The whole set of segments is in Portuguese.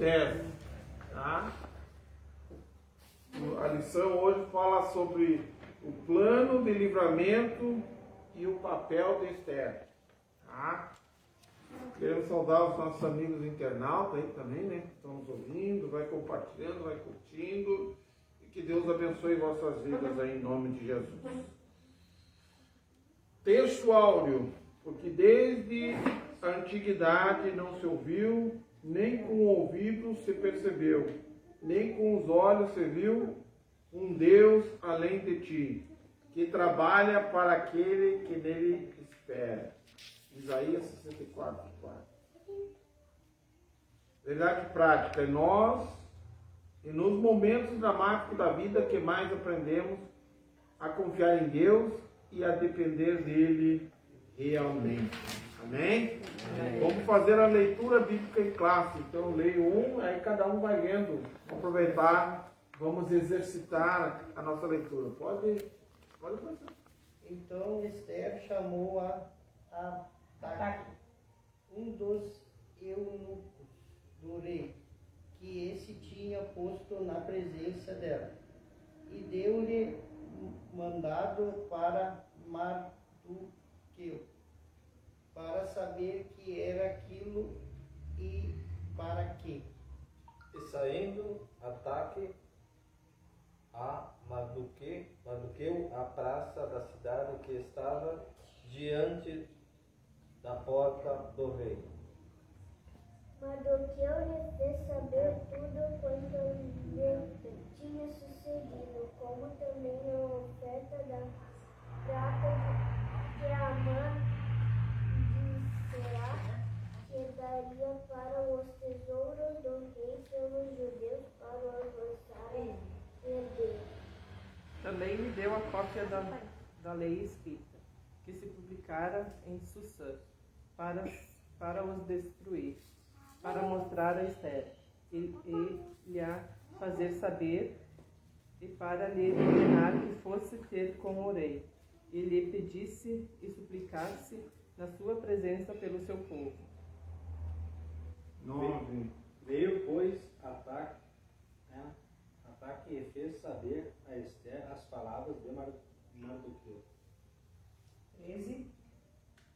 10. Tá? A lição hoje fala sobre o plano de livramento e o papel de Esther. Tá? Queremos saudar os nossos amigos internautas aí também, né? Que estão nos ouvindo, vai compartilhando, vai curtindo. E que Deus abençoe vossas vidas aí em nome de Jesus. Texto áureo, porque desde a antiguidade não se ouviu, nem com o ouvido se percebeu, nem com os olhos se viu um Deus além de ti, que trabalha para aquele que nele espera. Isaías 64, 4. Verdade prática, nós, e nos momentos dramáticos da vida que mais aprendemos a confiar em Deus e a depender dele realmente. Amém? Amém? Vamos fazer a leitura bíblica em classe. Então eu leio um, aí cada um vai lendo. Vamos aproveitar, vamos exercitar a nossa leitura. Pode começar. Então Esther chamou a Ataque, um dos eunucos do rei, que esse tinha posto na presença dela, e deu-lhe mandado para Mardoqueu, para saber que era aquilo e para quê. E saindo, Ataque a Mardoqueu à praça da cidade que estava diante da porta do rei. Mardoqueu lhe fez saber tudo quanto lhe tinha sucedido, como também a oferta da prata que Amã dissera que daria para os tesouros do rei pelos judeus para o avançarem herdeiro. Também lhe deu a cópia da lei escrita, que se publicara em Susã, para os destruir, para mostrar a Esther, e lhe a fazer saber, e para lhe ordenar que fosse ter com o rei, e lhe pedisse e suplicasse na sua presença pelo seu povo. 9. Veio, pois, Ataque e fez saber a Esther as palavras de Mardoqueu. 13.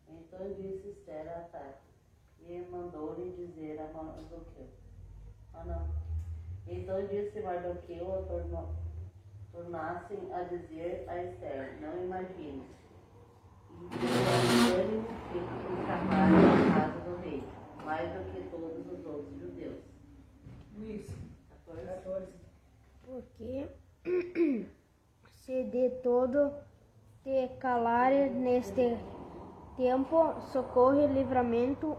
Então disse Esther a Ataque, e mandou-lhe dizer a Mardoqueu. Então disse Mardoqueu, tornassem a dizer a Esther, não imagines, e que ânimo feito por trabalho na casa do rei, mais do que todos os outros judeus. Luiz. 14. Porque se de todo te calares neste tempo, socorro e livramento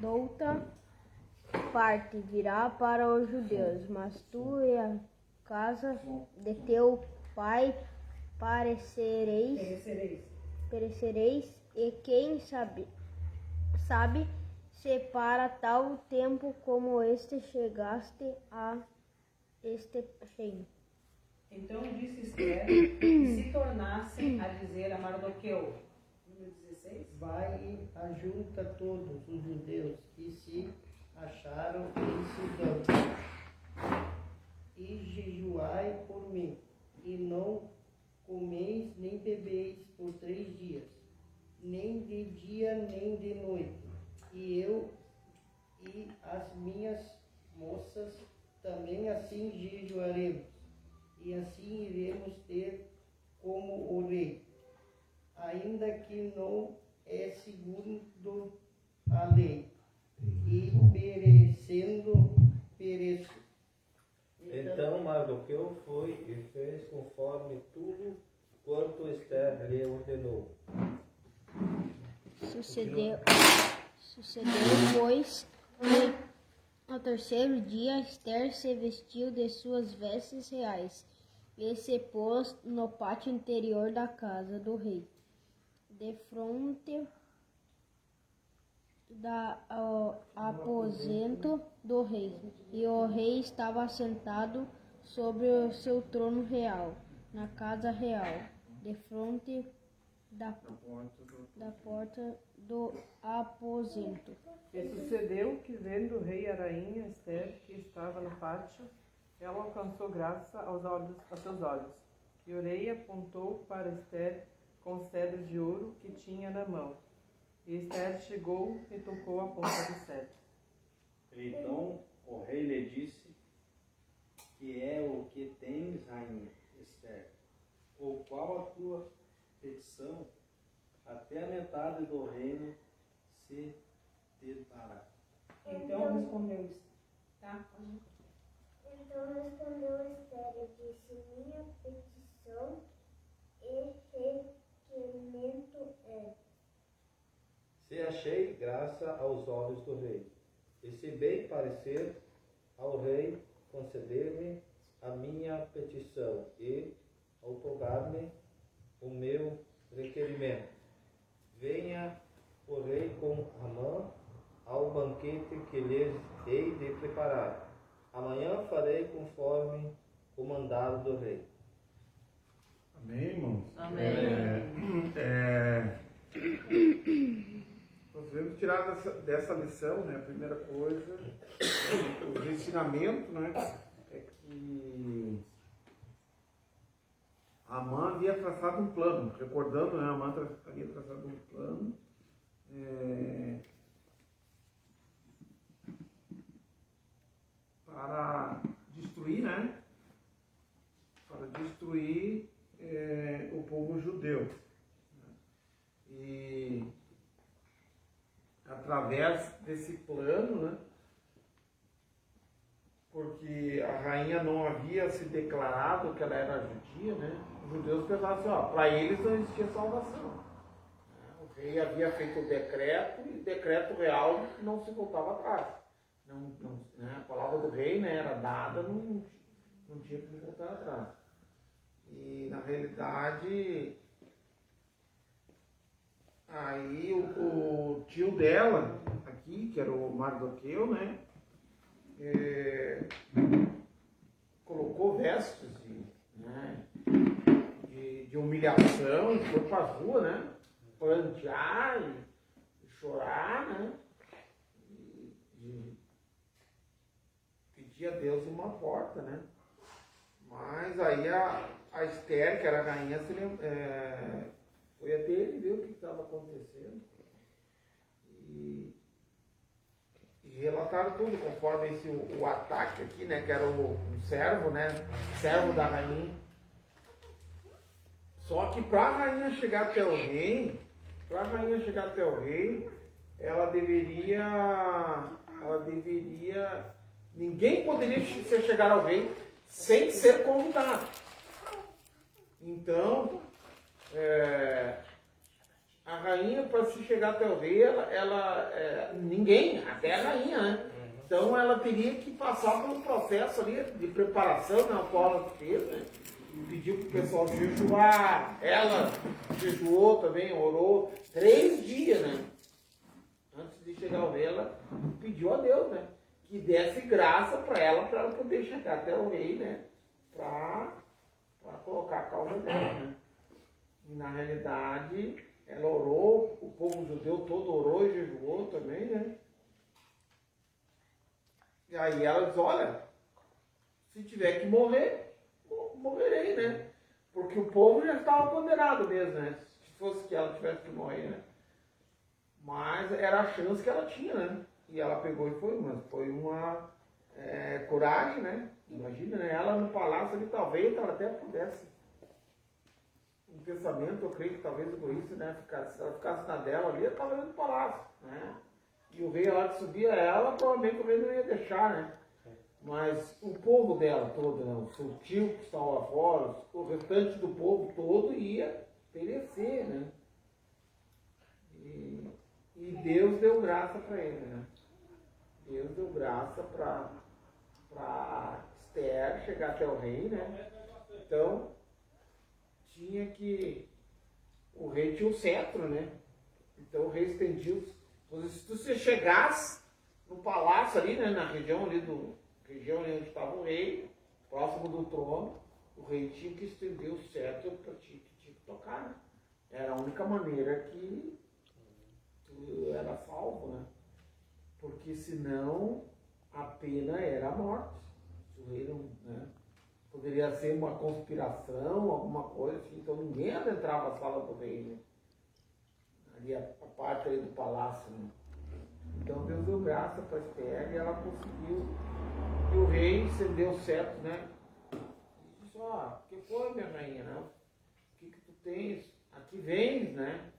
douta parte virá para os judeus, mas tu e a casa de teu pai perecereis, e quem sabe se para tal tempo como este chegaste a este reino. Então disse Esther, que se tornassem a dizer a Mardoqueu. Número 16. Vai e ajunta todos os judeus que se acharam em Sudã, e jejuai por mim, e não comeis nem bebeis por 3 dias, nem de dia nem de noite, e eu e as minhas moças também assim jejuaremos, e assim iremos ter como o rei, ainda que não é segundo a lei, e pereço. Então Mardoqueu foi e fez conforme tudo quanto Esther lhe ordenou. Sucedeu, pois, que ao terceiro dia Esther se vestiu de suas vestes reais e se pôs no pátio interior da casa do rei, defronte do aposento do rei. E o rei estava sentado sobre o seu trono real, na casa real, defronte da porta do aposento. E sucedeu que, vendo o rei a rainha Esther, que estava no pátio, ela alcançou graça aos seus olhos. E o rei apontou para Esther com o cetro de ouro que tinha na mão. E Esther chegou e tocou a ponta do cetro. Então o rei lhe disse: que é o que tens, rainha Esther? Ou qual a tua petição? Até a metade do reino se te dará. Então respondeu tá? Então respondeu Esther e disse: minha petição e requerimento é: Se achei graça aos olhos do rei, e se bem parecer ao rei conceder-me a minha petição e outorgar-me o meu requerimento, venha o rei com Amã ao banquete que lhes hei de preparar. Amanhã farei conforme o mandado do rei. Amém, irmãos? Amém. Nós devemos tirar dessa lição, né? A primeira coisa, o ensinamento, né? É que Amã havia traçado um plano, recordando, né? Amã havia traçado um plano para destruir, né? Para destruir o povo judeu. E através desse plano, né? Porque a rainha não havia se declarado que ela era judia, né? Os judeus pensavam assim, ó, para eles não existia salvação. O rei havia feito o decreto e o decreto real não se voltava atrás. Né? A palavra do rei, né, era dada, não tinha que voltar atrás. E na realidade, aí o tio dela, aqui, que era o Mardoqueu, né? Colocou vestes de humilhação e foi para as ruas, né? Plantear e chorar, né? E pedir a Deus uma porta, né? Mas aí a Esther, que era a rainha, foi até ele ver o que estava acontecendo. E relataram tudo, conforme o ataque aqui, né? Que era o servo, né? Servo da rainha. Só que para a rainha chegar até o rei, ela deveria, ninguém poderia chegar ao rei sem ser convidado. Então, a rainha, para se chegar até o rei, ninguém, até a rainha, né? Então ela teria que passar por um processo ali de preparação, na qual ela fez, né? Pediu para o pessoal jejuar, ela jejuou também, orou 3 dias, né? Antes de chegar ao rei, ela pediu a Deus, né? Que desse graça para ela poder chegar até o rei, né? Para colocar a causa dela, né? E na realidade, ela orou, o povo judeu todo orou e jejuou também, né? E aí ela diz, olha, se tiver que morrer, morrerei, né? Porque o povo já estava condenado mesmo, né? Se fosse que ela tivesse que morrer, né? Mas era a chance que ela tinha, né? E ela pegou e foi, mas foi uma coragem, né? Imagina, né? Ela no palácio ali, talvez ela até pudesse. Um pensamento, eu creio que talvez egoísta, né? Se ela ficasse na dela ali, ela estava no palácio, né? E o rei lá que subia ela, provavelmente o rei não ia deixar, né? Mas o povo dela todo, né? O seu tio que estava lá fora, o restante do povo todo ia perecer, né? E Deus deu graça para ele, né? Deus deu graça para Esther chegar até o rei, né? Então, o rei tinha o cetro, né? Então o rei estendia se você chegasse no palácio ali, né? Na região ali onde estava o rei, próximo do trono, o rei tinha que estender o cetro para tinha que tocar, né? Era a única maneira que tu era salvo, né? Porque senão a pena era a morte. O rei não, né? Poderia ser uma conspiração, alguma coisa assim, então ninguém adentrava a sala do rei, né? Ali a parte aí do palácio, né? Então Deus deu graça para Esther e ela conseguiu, e o rei acendeu o cetro, né? E disse, ó, o que foi, minha rainha, não? O que tu tens? Aqui vens, né?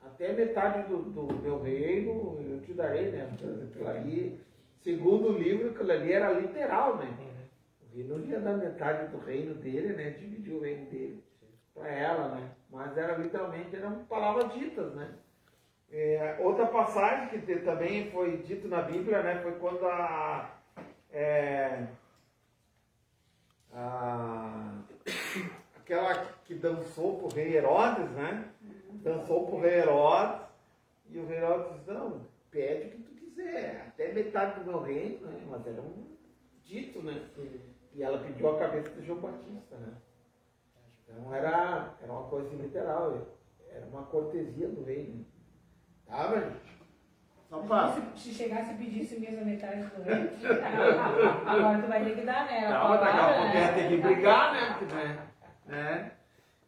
Até metade do meu reino eu te darei, né? Aquilo ali, segundo o livro, aquilo ali era literal, né? O rei não ia dar metade do reino dele, né? Dividir o reino dele para ela, né? Mas era literalmente, eram palavras ditas, né? Outra passagem que também foi dito na Bíblia, né? Foi quando aquela que dançou pro rei Herodes, né? Dançou pro rei Herodes, e o rei Herodes disse, não, pede o que tu quiser, até metade do meu reino, né? Mas era um dito, né? E ela pediu a cabeça de João Batista, né? Então era uma coisa literal, era uma cortesia do rei, né? Tá, meu gente? Só pra... Se chegasse e pedisse mesmo a metade do reino, agora tu vai ter que dar, né? Não, mas daqui a pouco ia ter que brigar, né? Porque, né?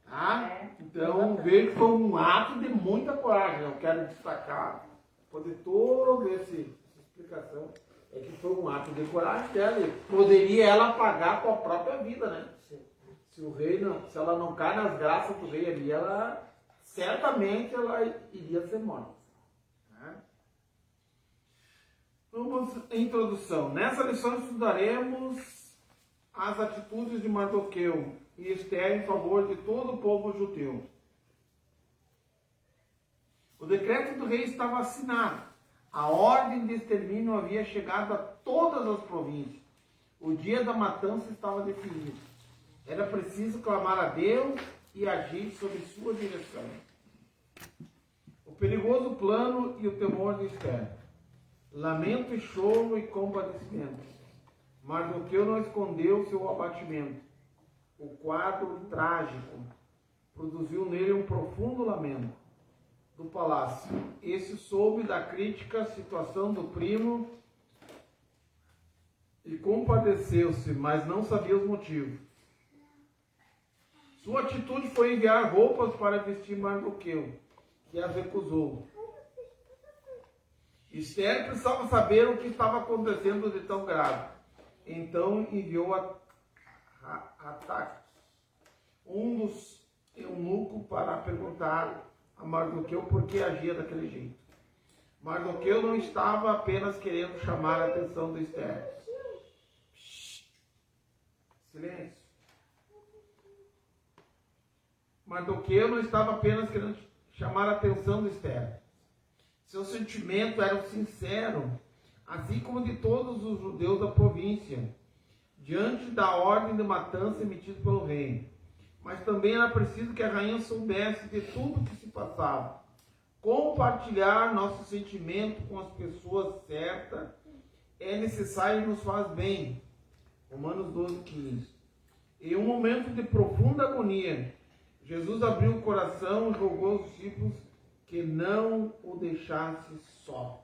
Tá? Então, vejo que foi um ato de muita coragem. Eu quero destacar, poder toda essa explicação, é que foi um ato de coragem dela. E poderia ela pagar com a própria vida, né? Se o rei não, se ela não cai nas graças do rei ali, ela certamente ela iria ser morta. Né? Vamos à introdução. Nessa lição estudaremos as atitudes de Mardoqueu e Esther em favor de todo o povo judeu. O decreto do rei estava assinado. A ordem de extermínio havia chegado a todas as províncias. O dia da matança estava definido. Era preciso clamar a Deus e agir sob sua direção. O perigoso plano e o temor de Esther. Lamento e choro e compadecimento. Mardoqueu não escondeu seu abatimento. O quadro trágico produziu nele um profundo lamento. Do palácio. Esse soube da crítica situação do primo e compadeceu-se, mas não sabia os motivos. Sua atitude foi enviar roupas para vestir Mardoqueu, que as recusou. Esther precisava saber o que estava acontecendo de tão grave. Então enviou a Ataque, um dos eunucos, para perguntar a Mardoqueu por que agia daquele jeito. Mardoqueu não estava apenas querendo chamar a atenção de Esther. Silêncio. Mardoqueu não estava apenas querendo chamar a atenção de Esther. Seu sentimento era sincero, assim como de todos os judeus da província, diante da ordem de matança emitida pelo rei. Mas também era preciso que a rainha soubesse de tudo o que se passava. Compartilhar nosso sentimento com as pessoas certas é necessário e nos faz bem. Romanos 12:15. Em um momento de profunda agonia, Jesus abriu o coração e rogou aos discípulos que não o deixasse só.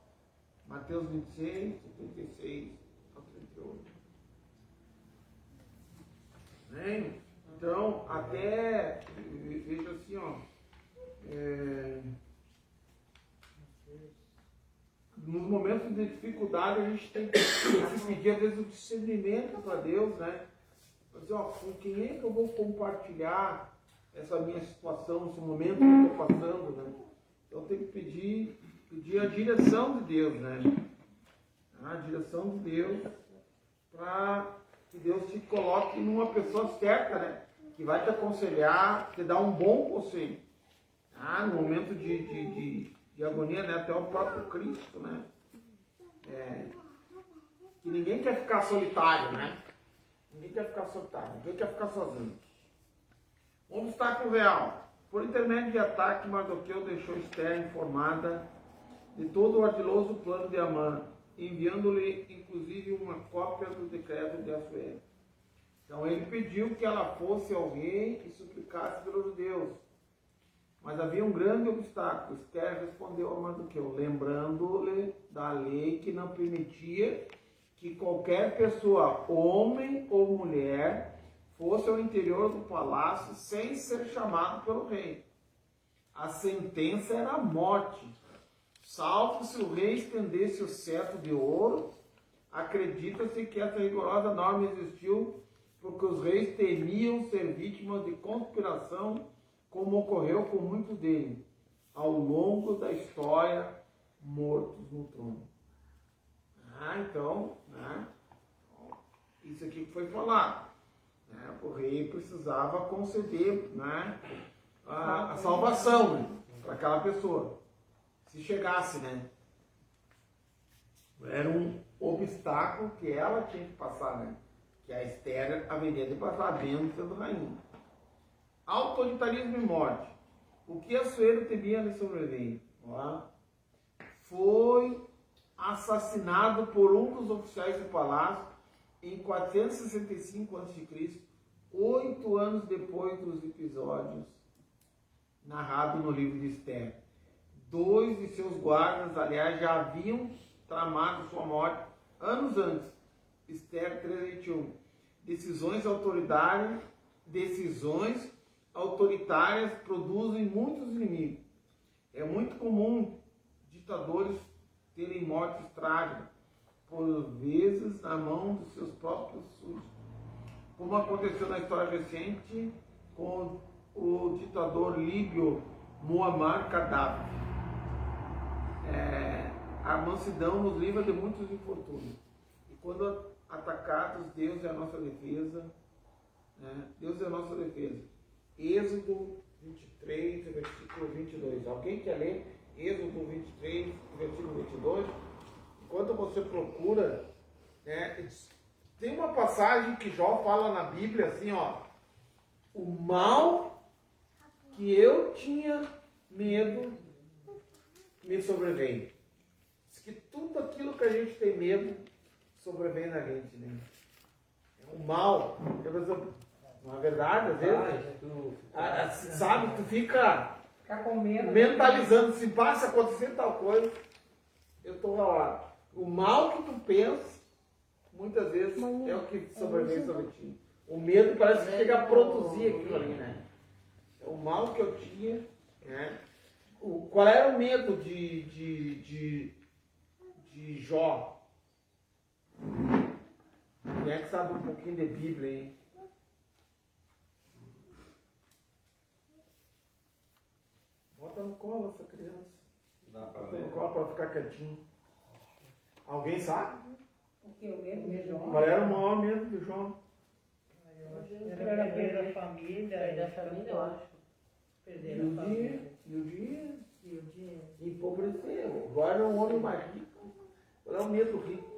Mateus 26, 76 ao 38. Né? Então, até, veja assim, ó, nos momentos de dificuldade a gente tem que pedir às vezes o discernimento para Deus, né? Assim, ó, com quem é que eu vou compartilhar essa minha situação, esse momento que eu estou passando, né? Então eu tenho que pedir a direção de Deus, né? A direção de Deus para que Deus te coloque numa pessoa certa, né? Que vai te aconselhar, te dar um bom conselho. No momento de agonia, né? Até o próprio Cristo, né? Que ninguém quer ficar solitário, né? Ninguém quer ficar solitário, ninguém quer ficar sozinho. Um obstáculo real. Por intermédio de Ataque, Mardoqueu deixou Esther informada de todo o ardiloso plano de Amã, enviando-lhe inclusive uma cópia do decreto de Assuero. Então ele pediu que ela fosse ao rei e suplicasse pelos judeus. Mas havia um grande obstáculo. Esther respondeu a Mardoqueu, lembrando-lhe da lei que não permitia que qualquer pessoa, homem ou mulher, fosse ao interior do palácio sem ser chamado pelo rei. A sentença era a morte, salvo se o rei estendesse o cetro de ouro. Acredita-se que essa rigorosa norma existiu porque os reis temiam ser vítimas de conspiração, como ocorreu com muitos deles, ao longo da história, mortos no trono. Então, né, isso aqui que foi falado. Né, o rei precisava conceder, né, a salvação, né, para aquela pessoa. Se chegasse, né? Era um obstáculo que ela tinha que passar, né? Que a Esther haveria de passar, mesmo sendo rainha. Autoritarismo e morte. O que Assuero temia lhe sobreveio? Foi assassinado por um dos oficiais do palácio em 465 a.C., 8 anos depois dos episódios narrados no livro de Esther. 2 de seus guardas, aliás, já haviam tramado sua morte anos antes. Esther 3:21. Decisões autoritárias produzem muitos inimigos. É muito comum ditadores terem mortes trágicas, por vezes na mão dos seus próprios súditos, como aconteceu na história recente com o ditador líbio Muammar Gaddafi. A mansidão nos livra de muitos infortúnios. E quando atacados, Deus é a nossa defesa. Né? Deus é a nossa defesa. Êxodo 23, versículo 22. Alguém quer ler Êxodo 23, versículo 22? Enquanto você procura, né, tem uma passagem que Jó fala na Bíblia assim, ó. O mal que eu tinha medo me sobreveio. Diz que tudo aquilo que a gente tem medo sobrevém na gente, né? O mal, na verdade, às vezes, sabe, tu fica com medo, mentalizando, se passa acontecer tal coisa, eu tô lá. O mal que tu pensa, muitas vezes, é o que sobrevém sobre ti. O medo parece que chega a produzir aquilo ali, né? O mal que eu tinha, né? Qual era o medo de Jó? Quem é que sabe um pouquinho de Bíblia aí? Bota no colo essa criança. Bota no colo para ficar quietinho. Alguém sabe? O que? O medo de Jó? Qual era o maior medo de Jó? Era perder a família. Perder a família, eu acho. Perder a família. E o dinheiro. Empobreceu. Agora é um homem mais rico. Qual é o medo rico?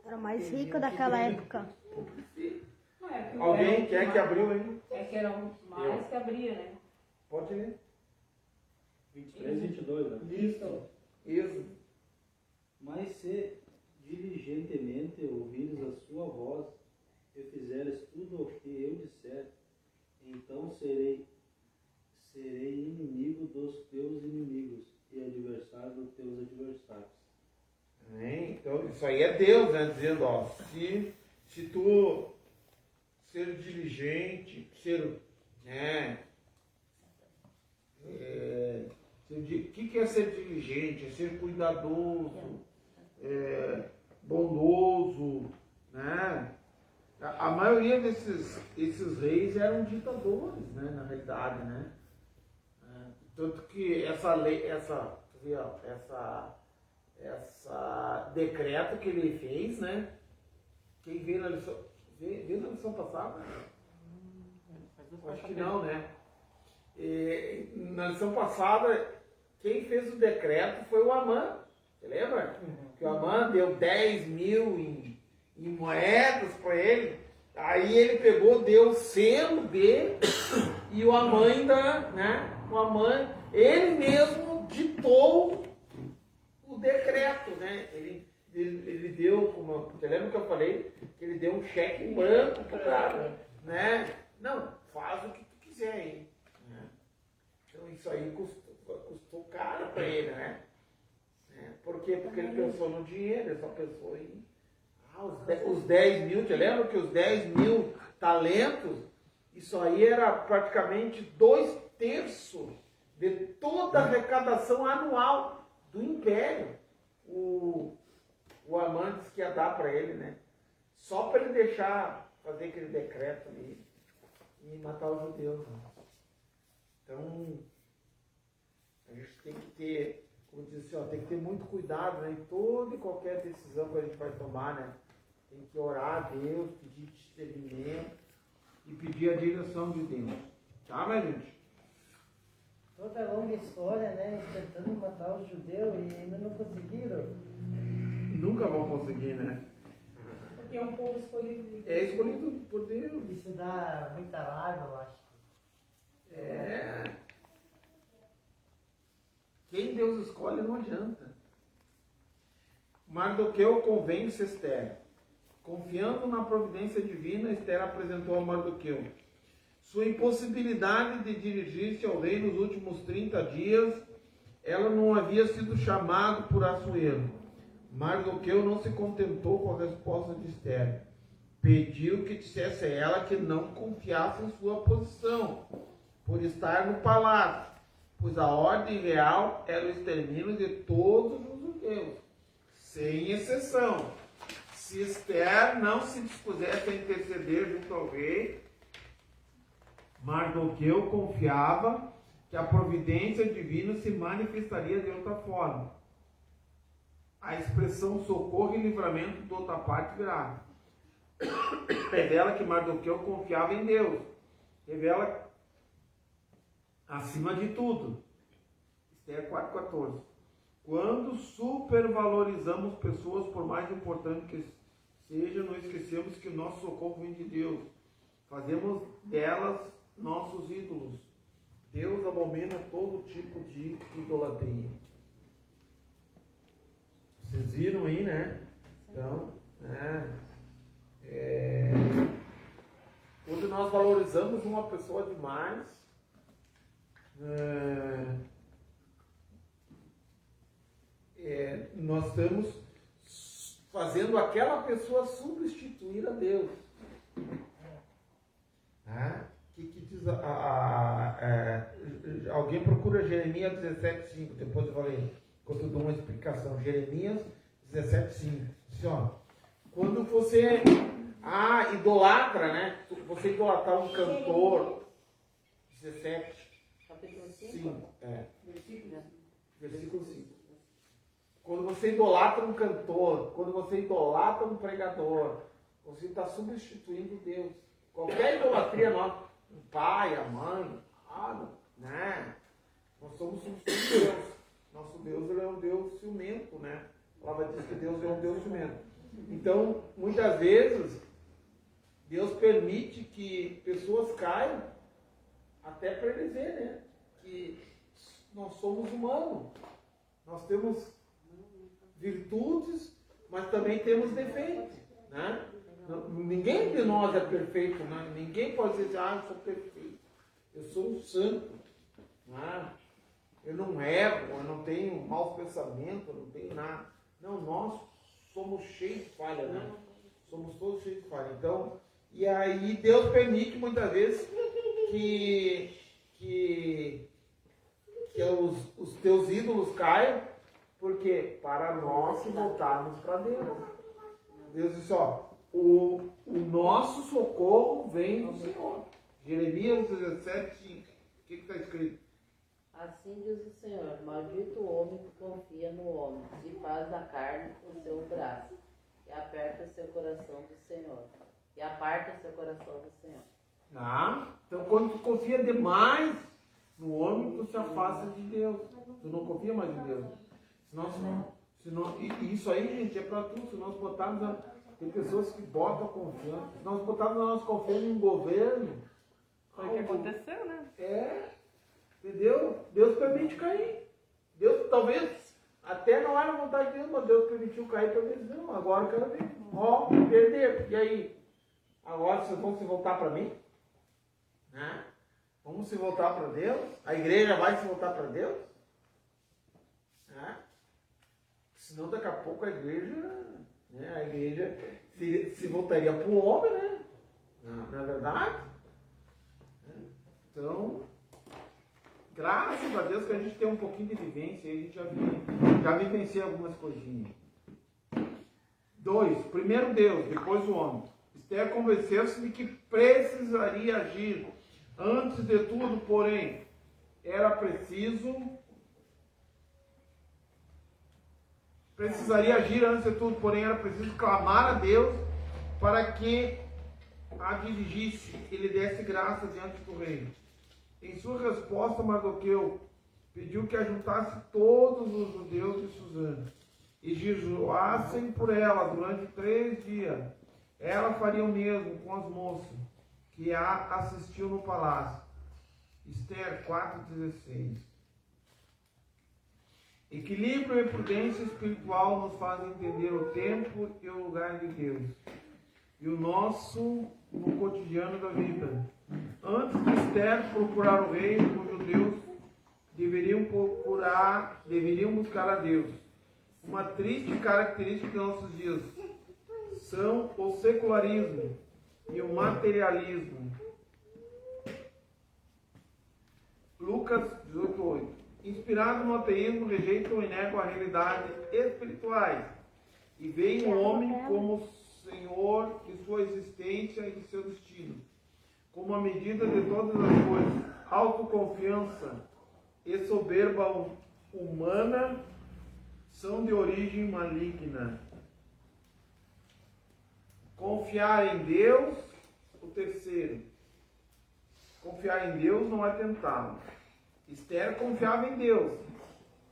Era o mais rico daquela época. Alguém quer que abriu aí? É que era mais que abria, né? Pode ler. 23, 22, né? Isso. Mas se diligentemente ouvires a sua voz e fizeres tudo o que eu disser, então serei inimigo dos teus inimigos e adversário dos teus adversários. Então, isso aí é Deus, né? Dizendo, ó, se tu ser diligente, ser, né? O que é ser diligente? É ser cuidadoso, bondoso, né? A maioria desses reis eram ditadores, né? Na realidade, né? Tanto que essa lei, essa decreto que ele fez, né? Quem veio na lição passada? Acho que não, né? Na lição passada, quem fez o decreto foi o Amã. Você lembra? Que o Amã deu 10 mil em moedas para ele. Aí ele pegou, deu o selo dele e o Amã ainda, né? O Amã, ele mesmo ditou o decreto, né? Ele deu, você lembra que eu falei? Que ele deu um cheque em branco pro cara, né? Não, faz o que tu quiser aí. Então isso aí custou caro para ele, né? Por quê? Porque ele pensou no dinheiro, ele só pensou em os 10 mil, te lembra que os 10 mil talentos, isso aí era praticamente 2/3 de toda a arrecadação anual do império. O Amã disse que ia dar para ele, né? Só para ele deixar fazer aquele decreto ali e matar os judeus. Né? Então, a gente tem que ter, como diz assim, ó, tem que ter muito cuidado, né, em toda e qualquer decisão que a gente vai tomar, né? Tem que orar a Deus, pedir discernimento e pedir a direção de Deus. Tá, minha gente? Toda longa história, né? Tentando matar os judeus e ainda não conseguiram. Nunca vão conseguir, né? Porque é um povo escolhido de Deus. É escolhido por Deus. Isso dá muita raiva, eu acho. Quem Deus escolhe não adianta. Mardoqueu convence Esther. Confiando na providência divina, Esther apresentou a Mardoqueu sua impossibilidade de dirigir-se ao rei nos últimos 30 dias. Ela não havia sido chamada por Assuero. Mardoqueu não se contentou com a resposta de Esther. Pediu que dissesse a ela que não confiasse em sua posição, por estar no palácio, pois a ordem real era o extermínio de todos os judeus, sem exceção. Se Esther não se dispusesse a interceder junto ao rei, Mardoqueu confiava que a providência divina se manifestaria de outra forma. A expressão socorro e livramento de outra parte virá. Revela que Mardoqueu confiava em Deus. Revela acima de tudo. Esther 4,14. Quando supervalorizamos pessoas, por mais importante que seja, não esquecemos que o nosso socorro vem de Deus. Fazemos delas nossos ídolos. Deus abomina todo tipo de idolatria. Vocês viram aí, né? Então, quando nós valorizamos uma pessoa demais, nós estamos fazendo aquela pessoa substituir a Deus. Que diz alguém procura Jeremias 17,5, depois eu falei, quando eu dou uma explicação. Jeremias 17,5. Assim, ó, quando você idolatra, né? Você idolatrar um cantor, 17, Capítulo 5? 5, versículo 5. Quando você idolatra um cantor, quando você idolatra um pregador, você está substituindo Deus. Qualquer idolatria nossa, o pai, a mãe, né? Nós somos substituindo Deus. Nosso Deus, ele é um Deus ciumento, né? A palavra diz que Deus é um Deus ciumento. Então, muitas vezes, Deus permite que pessoas caiam, até para ele ver, né? Que nós somos humanos. Nós temos virtudes, mas também temos defeitos, né? Ninguém de nós é perfeito, né? Ninguém pode dizer, eu sou perfeito, eu sou um santo, né? Eu não erro, eu não tenho maus pensamentos, eu não tenho nada. Não, nós somos cheios de falha, né? Somos todos cheios de falha. Então, e aí Deus permite muitas vezes que os teus ídolos caiam, porque para nós voltarmos para Deus. Deus disse, o nosso socorro vem do Senhor. Jeremias 17, o que está escrito? Assim diz o Senhor, maldito o homem que confia no homem, e faz da carne o seu braço, e aperta seu coração do Senhor, e aparta seu coração do Senhor. Então quando tu confia demais no homem, tu se afasta de Deus. Tu não confia mais em Deus. E isso aí, gente, é para tudo. Se nós botarmos tem pessoas que botam confiança. Se nós botarmos a nossa confiança em um governo... Foi o que aconteceu, né? Entendeu? Deus permite cair. Deus, talvez, até não era vontade de Deus, mas Deus permitiu cair para eles. Não, agora eu quero ver. Perder. E aí? Agora vocês vão se voltar para mim? Né? Vamos se voltar para Deus? A igreja vai se voltar para Deus? Senão daqui a pouco a igreja se voltaria para o homem, né? Não é verdade? Então, graças a Deus que a gente tem um pouquinho de vivência, a gente já vivenciou algumas coisinhas. 2. Primeiro Deus, depois o homem. Esther convenceu-se de que precisaria agir. Antes de tudo, porém, precisaria agir antes de tudo, porém era preciso clamar a Deus para que a dirigisse, que lhe desse graça diante do rei. Em sua resposta, Mardoqueu pediu que ajuntasse todos os judeus de Susã e jejuassem por ela durante 3 dias. Ela faria o mesmo com as moças que a assistiu no palácio. Esther 4,16. Equilíbrio e prudência espiritual nos fazem entender o tempo e o lugar de Deus e o nosso no cotidiano da vida. Antes de Esther procurar o rei, os judeus deveriam buscar a Deus. Uma triste característica de nossos dias são o secularismo e o materialismo. Lucas 18:8. Inspirado no ateísmo, rejeitam e negam a realidade espirituais e veem o homem como senhor de sua existência e de seu destino, como a medida de todas as coisas. Autoconfiança e soberba humana são de origem maligna. Confiar em Deus, o terceiro. Confiar em Deus não é tentá-lo. Esther confiava em Deus,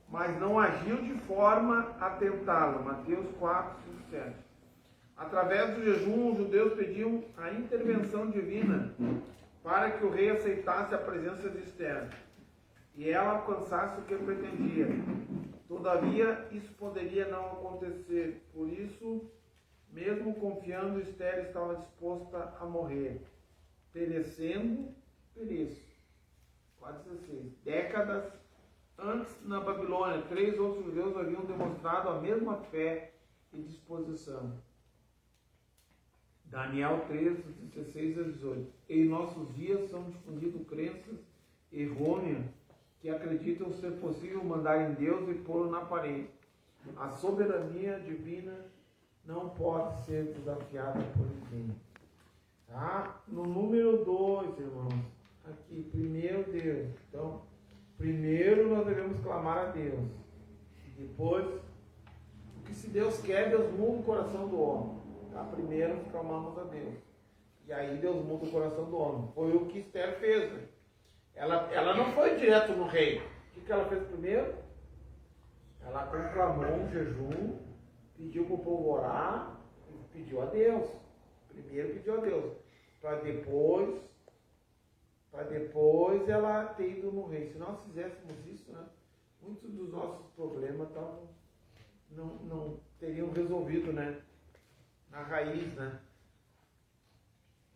mas não agiu de forma a tentá-lo. Mateus 4:5-7. Através do jejum, os judeus pediam a intervenção divina para que o rei aceitasse a presença de Esther e ela alcançasse o que pretendia. Todavia, isso poderia não acontecer. Por isso, mesmo confiando, Esther estava disposta a morrer. Perecendo, pereço. 4,16. Décadas antes, na Babilônia, 3 outros judeus haviam demonstrado a mesma fé e disposição. Daniel 13:16-18. Em nossos dias são difundidas crenças errôneas que acreditam ser possível mandar em Deus e pô-lo na parede. A soberania divina não pode ser desafiada por ninguém. Tá? No número 2, irmãos, aqui, primeiro Deus. Então, primeiro nós devemos clamar a Deus. Depois, porque se Deus quer, Deus muda o coração do homem. Tá? Primeiro nós clamamos a Deus. E aí Deus muda o coração do homem. Foi o que Esther fez. Né? Ela não foi direto no rei. O que ela fez primeiro? Ela conclamou um jejum, pediu para o povo orar, e pediu a Deus. Primeiro pediu a Deus. Para depois ela ter ido no rei. Se nós fizéssemos isso, né, muitos dos nossos problemas não teriam resolvido, né, na raiz, né?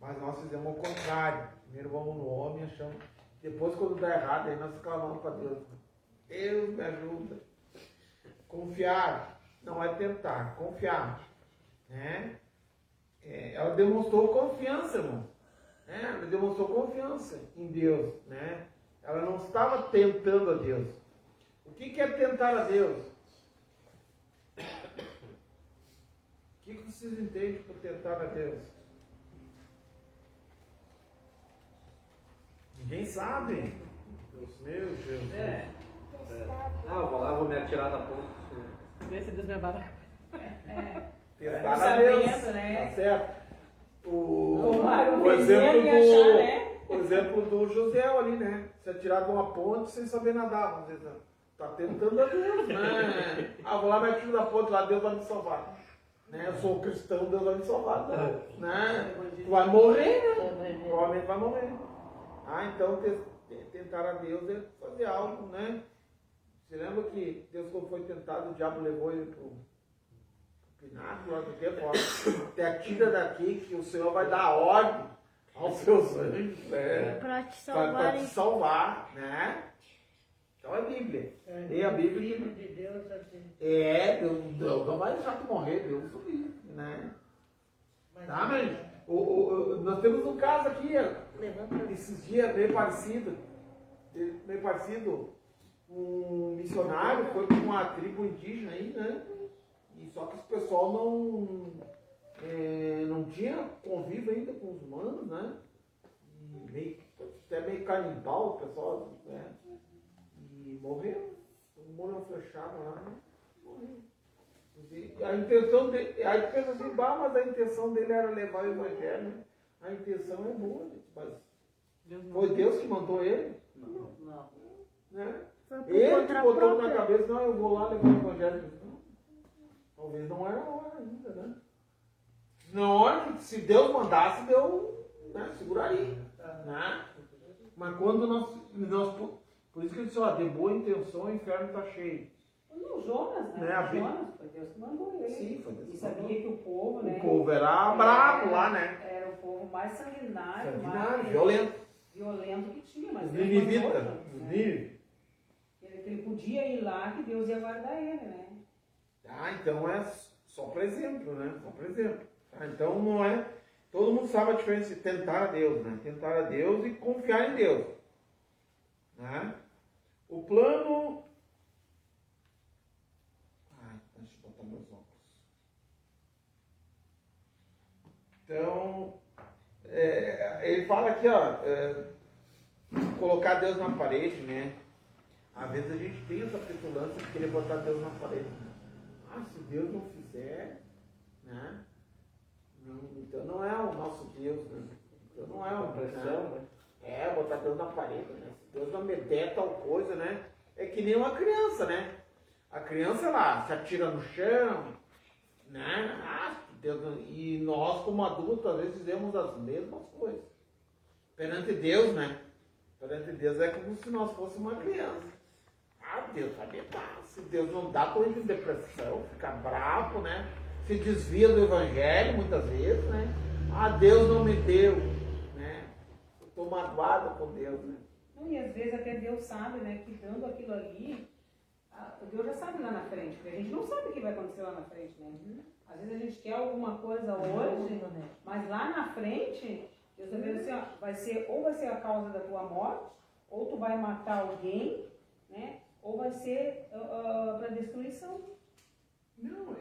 Mas nós fizemos o contrário. Primeiro vamos no homem, achamos. Depois, quando dá errado, aí nós clamamos para Deus. Deus me ajuda. Confiar não é tentar, confiar. Né? Ela demonstrou confiança, irmão. Ela demonstrou confiança em Deus. Né? Ela não estava tentando a Deus. O que é tentar a Deus? O que vocês entendem por tentar a Deus? Ninguém sabe. Meu Deus. Eu vou lá, vou me atirar da ponte. Vê se Deus me abara. Tentar a Sabendo, Deus. né? Tá certo. O exemplo do José ali, né? Se atirar de uma ponte sem saber nadar, vamos dizer. Tá tentando a Deus, né? Vou lá, me atiro da ponte lá, Deus vai me salvar. Né? Eu sou cristão, Deus vai me salvar. Né? Tu vai morrer, né? Provavelmente vai morrer. Então tentar a Deus é fazer algo, né? Você lembra que Deus, quando foi tentado, o diabo levou ele pro pináculo lá do tempo, ó, te atira daqui que o Senhor vai dar a ordem aos seus anjos, né? Para te Para salvar. te salvar, né? Então é a Bíblia. E a Bíblia Filho de Deus, Deus não vai deixar tu morrer, Deus subir, né? mas Tá, mas nós temos um caso aqui, esses dias meio parecido, um missionário foi para uma tribo indígena aí, né? E só que esse pessoal não tinha convívio ainda com os humanos, né? E até meio canibal o pessoal, né? E morreu. Morreu fechado lá, né? Morreu. E a intenção dele, aí tu pensa assim, mas a intenção dele era levar o evangelho, né? A intenção é boa, mas foi Deus que mandou ele? Não. Né? Foi por Ele conta que botou na própria. cabeça, não, eu vou lá levar o evangelho. Não. Talvez não era a hora ainda, né? Na hora que se Deus mandasse, Deus, né, seguraria. Né? Mas quando por isso que ele disse, de boa intenção o inferno está cheio. Não, Jonas, né? Né, Jonas, foi Deus que mandou ele. Sim, foi Deus E que sabia mandou. que o povo, né? O povo era bravo lá, né? Era o povo mais sanguinário, Sanguinário, mais violento. que tinha. Mas Os Deus ninivitas, mandou, os né? nínives. Ele podia ir lá que Deus ia guardar ele, né? Então é só para exemplo, né? Só para exemplo. Então não é. Todo mundo sabe a diferença de tentar a Deus, né? Tentar a Deus e confiar em Deus. Né? O plano. Deixa eu botar meus óculos. Então, ele fala aqui, colocar Deus na parede, né? Às vezes a gente tem essa petulância de querer botar Deus na parede. Né? Se Deus não fizer, né? Então não é o nosso Deus, né? Então não é uma pressão, né? Botar Deus na parede, né? Se Deus não me der tal coisa, né? É que nem uma criança, né? A criança lá se atira no chão, né? E nós, como adultos, às vezes dizemos as mesmas coisas. Perante Deus, né? Perante Deus é como se nós fôssemos uma criança. Deus vai me dar. Se Deus não dá, tô indo em depressão, fica bravo, né? Se desvia do evangelho muitas vezes, né? Deus não me deu, né? Eu estou magoado com Deus, né? E às vezes até Deus sabe, né, que dando aquilo ali, Deus já sabe lá na frente, porque a gente não sabe o que vai acontecer lá na frente, né? Às vezes a gente quer alguma coisa hoje, mas lá na frente, Deus está vendo assim, vai ser a causa da tua morte, ou tu vai matar alguém, né? Ou vai ser para destruição. Não,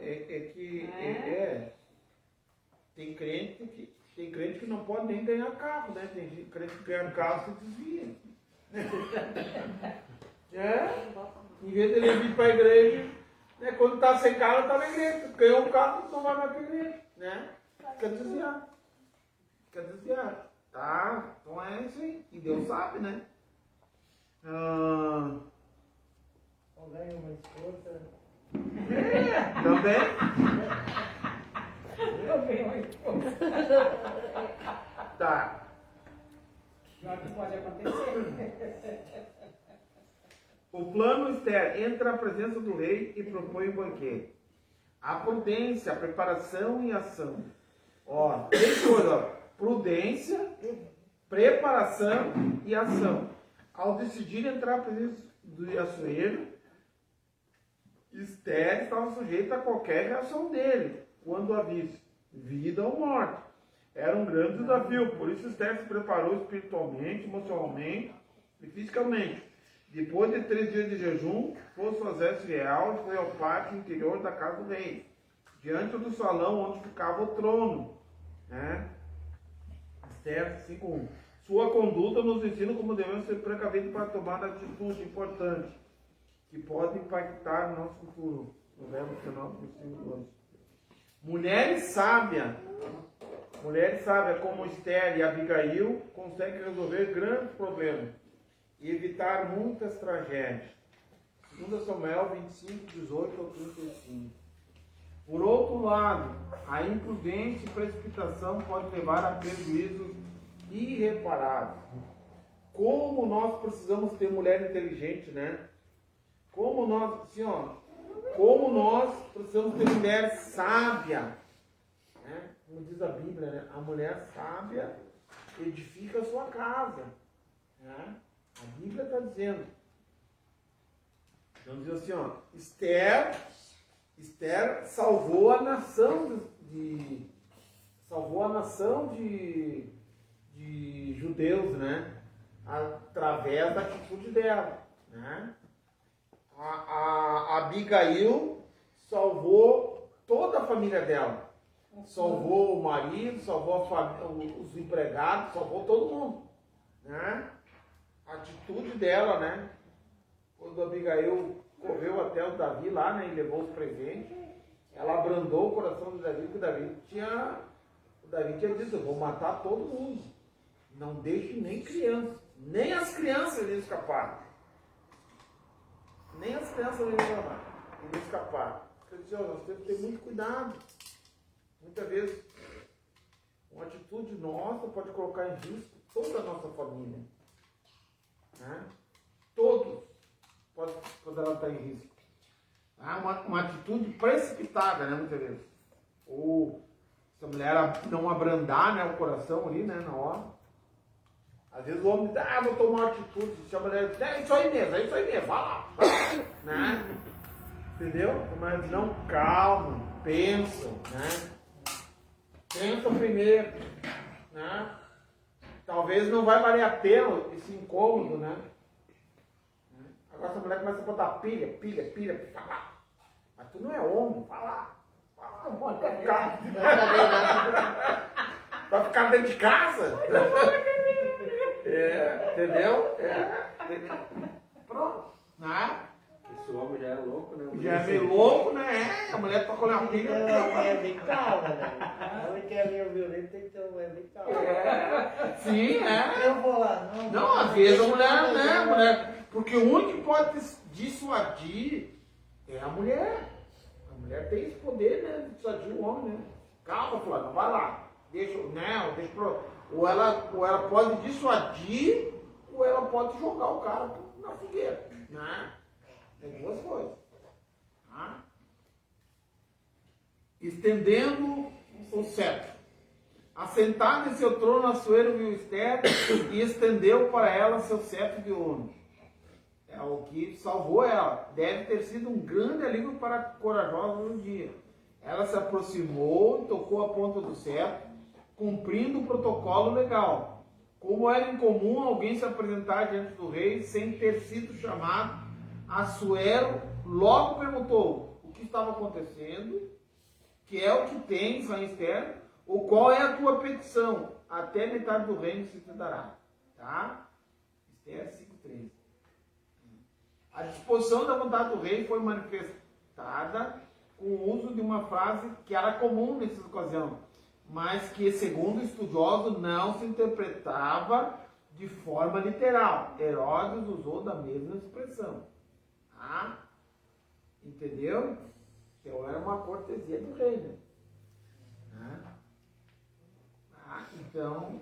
tem crente que não pode nem ganhar carro, né? Tem crente que ganha carro e se desvia. Em vez de ele vir para a igreja, né? Quando está sem carro, está na igreja. Ganhou um carro, não vai mais para a igreja, né? Quer desviar. Tá? Então é isso aí. E Deus sabe, né? Ou ganha uma esposa. Também? Eu venho uma esposa. Tá. Pior que pode acontecer. O plano Esther entra à presença do rei e propõe um banquete. A prudência, a preparação e ação. Três coisas. Prudência, preparação e ação. Ao decidir entrar à presença do Assuero, Esther estava sujeita a qualquer reação dele, quando a visse, vida ou morte. Era um grande desafio, por isso Esther se preparou espiritualmente, emocionalmente e fisicamente. Depois de 3 dias de jejum, pôs suas vestes real e foi ao pátio interior da casa do rei, diante do salão onde ficava o trono. Né? Esther 5:1. Sua conduta nos ensina como devemos ser precavidos para tomar atitude importante, que pode impactar o nosso futuro. Provérbios 19, versículo 12. Mulheres sábias como Esther e Abigail conseguem resolver grandes problemas e evitar muitas tragédias. 2 Samuel 25, 18 ao 35. Por outro lado, a imprudência e precipitação pode levar a prejuízos irreparáveis. Como nós precisamos ter mulher inteligente, né? Como nós precisamos ter mulher sábia, né? Como diz a Bíblia, né? A mulher sábia edifica a sua casa. Né? A Bíblia está dizendo. Então diz assim, ó, Esther salvou a nação de judeus, né? Através da atitude dela, né? A Abigail salvou toda a família dela. Salvou o marido, salvou os empregados, salvou todo mundo, né? A atitude dela, né? Quando a Abigail correu até o Davi lá, né? E levou os presentes, ela abrandou o coração do Davi, porque o Davi tinha dito, eu vou matar todo mundo. Não deixe nem criança. Nem as crianças iriam escapar. Nem as crianças iriam escapar. Quer dizer, nós temos que ter muito cuidado. Muitas vezes, uma atitude nossa pode colocar em risco toda a nossa família. Né? Todos poderão estar em risco. Uma atitude precipitada, né, muitas vezes. Ou se a mulher não abrandar, né, o coração ali, né, na hora. Às vezes o homem diz, vou tomar uma atitude. Se a mulher diz, é isso aí mesmo, vai lá. Né? Entendeu? Mas não, calma, pensam, né? Pensa primeiro, né? Talvez não vai valer a pena esse incômodo, né? Agora essa mulher começa a botar pilha, fala. Mas tu não é homem, fala. Não pode ficar. Vai ficar dentro de casa? Entendeu? Pronto, né? Esse homem já é louco, né? Já é meio louco, né? A mulher toca na pilha. É bem calma, né? A mulher que é meio violenta tem que ter uma mulher bem calma. Sim, né? Eu vou lá, não. Não, às vezes a mulher, né? Porque o único que pode dissuadir é a mulher. A mulher tem esse poder, né? De dissuadir o homem, né? Calma, fulano, vai lá. Deixa pro... Ou ela pode dissuadir, ou ela pode jogar o cara na fogueira, né? Tem duas coisas. Tá? Estendendo o cetro. Assentado em seu trono, Assuero viu Esther e estendeu para ela seu cetro de ouro. É o que salvou ela. Deve ter sido um grande alívio para a corajosa no dia. Ela se aproximou e tocou a ponta do cetro, cumprindo o protocolo legal. Como era incomum alguém se apresentar diante do rei sem ter sido chamado, Assuero logo perguntou o que estava acontecendo, que é o que tens, rainha Esther, ou qual é a tua petição? Até metade do reino se te dará. Tá? Esther 5:13. A disposição da vontade do rei foi manifestada com o uso de uma frase que era comum nessa ocasião, mas que, segundo o estudioso, não se interpretava de forma literal. Herodes usou da mesma expressão. Tá? Entendeu? Então era uma cortesia do rei, né? Então,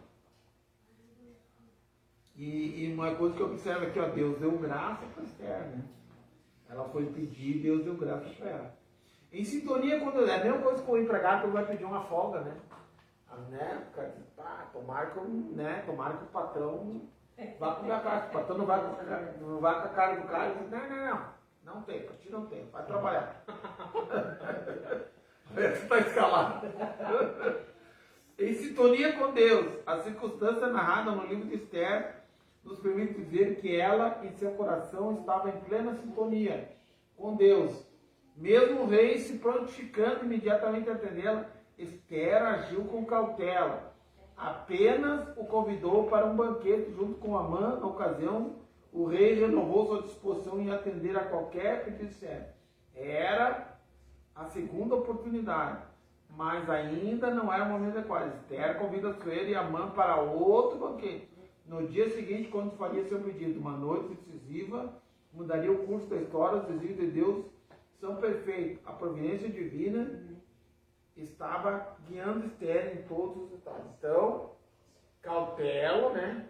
e uma coisa que eu observo aqui, ó, Deus deu graça para Esther, né? Ela foi pedir, Deus deu graça para ela. Em sintonia com Deus, é a mesma coisa com o empregado que vai pedir uma folga, né? O cara diz, tomara que o patrão vá comer a carne. O patrão não vai com a carne do cara e diz, não tem, para ti não tem, vai trabalhar. Você está escalado. Em sintonia com Deus, a circunstância narrada no livro de Esther nos permite dizer que ela, em seu coração, estava em plena sintonia com Deus. Mesmo o rei se prontificando imediatamente a atendê-la, Esther agiu com cautela. Apenas o convidou para um banquete junto com Amã. Na ocasião, o rei renovou sua disposição em atender a qualquer pedido de Esther. Era a segunda oportunidade, mas ainda não era o momento adequado. Esther convida Assuero e Amã para outro banquete. No dia seguinte, quando faria seu pedido, uma noite decisiva, mudaria o curso da história. Os desígnios de Deus são perfeitos. A providência divina estava guiando Esther em todos os detalhes. Então, cautela, né?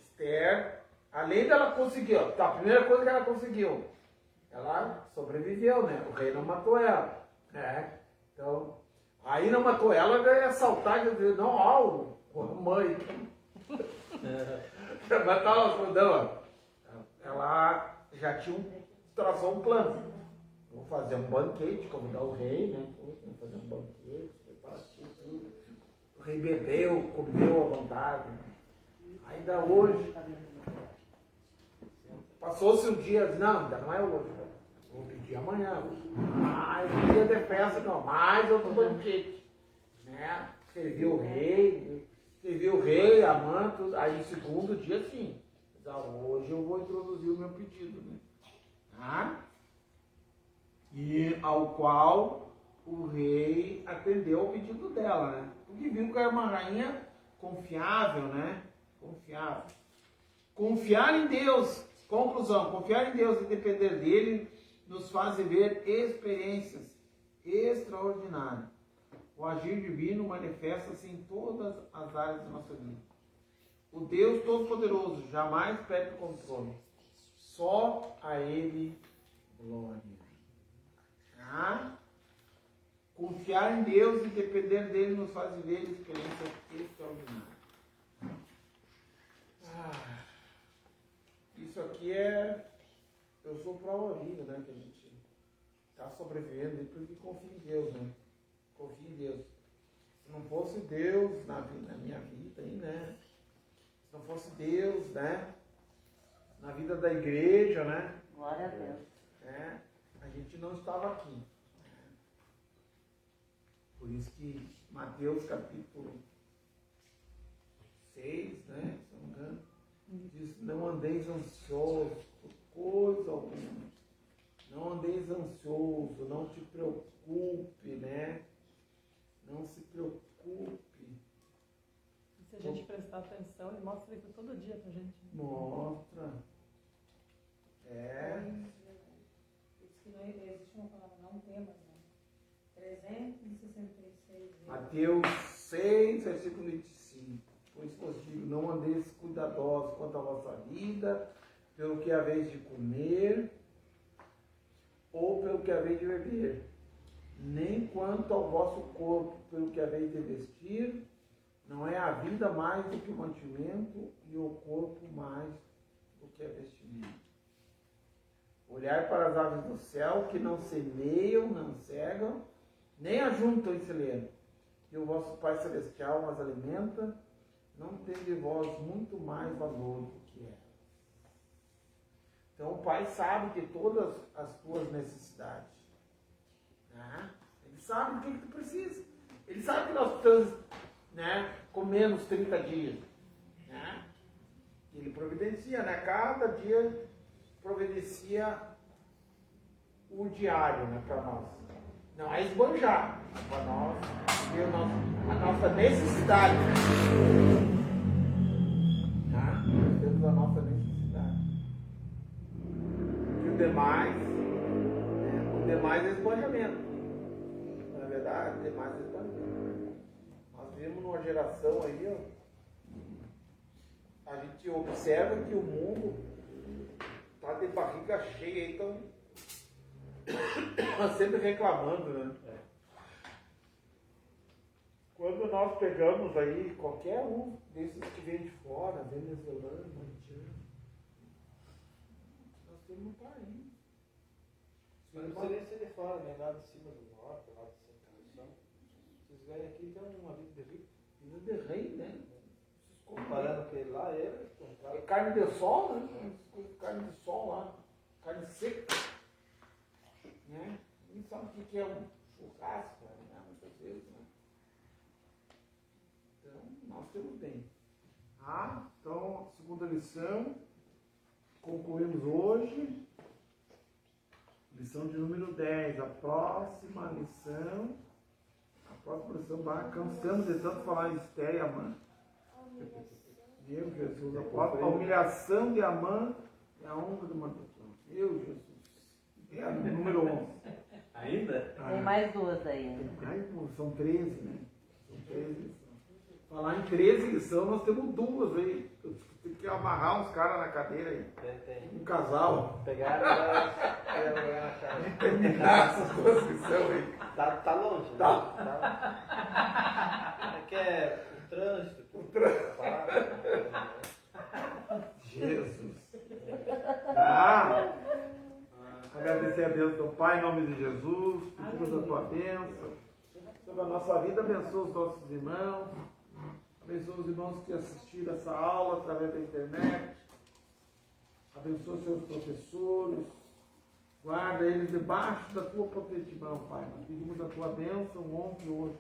Esther, além dela conseguir, a primeira coisa que ela conseguiu, ela sobreviveu, né? O rei não matou ela, né? Então, aí não matou ela, ia assaltar e dizer, não, o mãe. Mas tava, não, ela já tinha traçou um plano. Vou fazer um banquete, convidar o rei, né? Vou fazer um banquete, repartir tudo. O rei bebeu, comeu à vontade. Ainda hoje. Passou-se um dia, não, ainda não é hoje. Vou pedir amanhã. Mais um dia de festa, não, mais outro banquete. Né? Serviu o rei, a mãe, tudo. Aí, segundo dia, sim. Hoje eu vou introduzir o meu pedido. Né? Tá? E ao qual o rei atendeu ao pedido dela, né? Porque viu que era uma rainha confiável, né? Confiável. Confiar em Deus. Conclusão, confiar em Deus e depender dele nos faz viver experiências extraordinárias. O agir divino manifesta-se em todas as áreas da nossa vida. O Deus Todo-Poderoso jamais perde o controle. Só a Ele glória. Tá? Confiar em Deus e depender dele nos faz viver experiências extraordinárias. Isso aqui eu sou prova viva, né? Que a gente está sobrevivendo porque confia em Deus, né? Confia em Deus. Se não fosse Deus na minha vida aí, né? Se não fosse Deus, né? Na vida da igreja, né? Glória a Deus. É, a gente não estava aqui. Por isso que Mateus capítulo 6, né? Se não me engano, diz, não andeis ansiosos por coisa alguma. Não andeis ansioso, não te preocupe, né? Não se preocupe. E se a gente prestar atenção, ele mostra isso todo dia pra gente. Mostra. Diz que não existe uma palavra, não temos, né? 366 vezes. Mateus 6, versículo 25. Pois vos digo, não andeis cuidadosos quanto à vossa vida, pelo que haveis de comer, ou pelo que haveis de beber, nem quanto ao vosso corpo, pelo que haveis de vestir. Não é a vida mais do que o mantimento, e o corpo mais do que a vestimenta. Olhai para as aves do céu, que não semeiam, não cegam, nem ajuntam em celeiro, e o vosso Pai Celestial as alimenta. Não tem de vós muito mais valor do que elas. Então o Pai sabe de todas as tuas necessidades. Né? Ele sabe do que tu precisa. Ele sabe que nós estamos, né, com menos 30 dias. Né? Ele providencia, né? Cada dia providencia o diário, né, para nós. Não é esbanjar, para nós ver a nossa necessidade. Tá? Nós temos a nossa necessidade. E o demais é esbanjamento. Na verdade, o demais é esbanjamento. Nós vivemos numa geração aí, ó, a gente observa que o mundo está de barriga cheia, então nós sempre reclamando, né? Quando nós pegamos aí qualquer um desses que vem de fora, venezuelano, haitiano, nós temos um país. Mas não precisa nem ser de fora, nem lá de cima do norte, lá de centro. Vocês vêm aqui e têm uma vida de rico. Vida de rei, né? Comparando que lá eles É carne de sol, né? Carne de sol lá, carne seca. Né? Ninguém sabe o que é um churrasco, né? Muitas vezes, né? Então, nós temos bem. Então, segunda lição, concluímos hoje. Lição de número 10. A próxima lição vai, cansamos de tanto falar em Esther e Amã. Meu Jesus, a humilhação de Amã e a honra do Mardoqueu. Meu Jesus. É a número 11. Ainda? Tem mais duas ainda. São 13, né? São 13 lições. Falar em 13 lições, nós temos duas aí. Tem que amarrar uns caras na cadeira aí. tem. Um casal. Pegaram na chave. Terminar essas duas lições aí. Tá longe, né? Tá. É que é o trânsito. tem a bênção do Pai, em nome de Jesus. Pedimos a tua bênção sobre a nossa vida. Abençoa os nossos irmãos. Abençoa os irmãos que assistiram essa aula através da internet. Abençoa os seus professores. Guarda eles debaixo da tua potente mão, Pai. Nós pedimos a tua bênção ontem e hoje,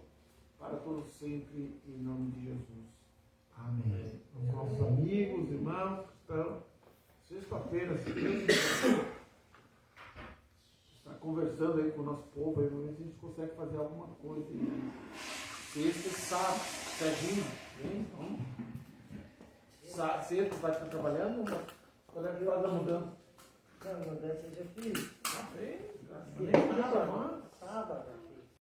para todos sempre, em nome de Jesus. Amém. Os nossos amigos, irmãos, que estão sexta-feira, se Deus quiser, está conversando aí com o nosso povo, aí, ver se a gente consegue fazer alguma coisa aí. Sexta e sábado, Serginho, vem, vamos. Sexta vai estar trabalhando, mas quando é que faz a mudança? Não, mudança eu já fiz. Tá bem, graças a Deus. Sábado.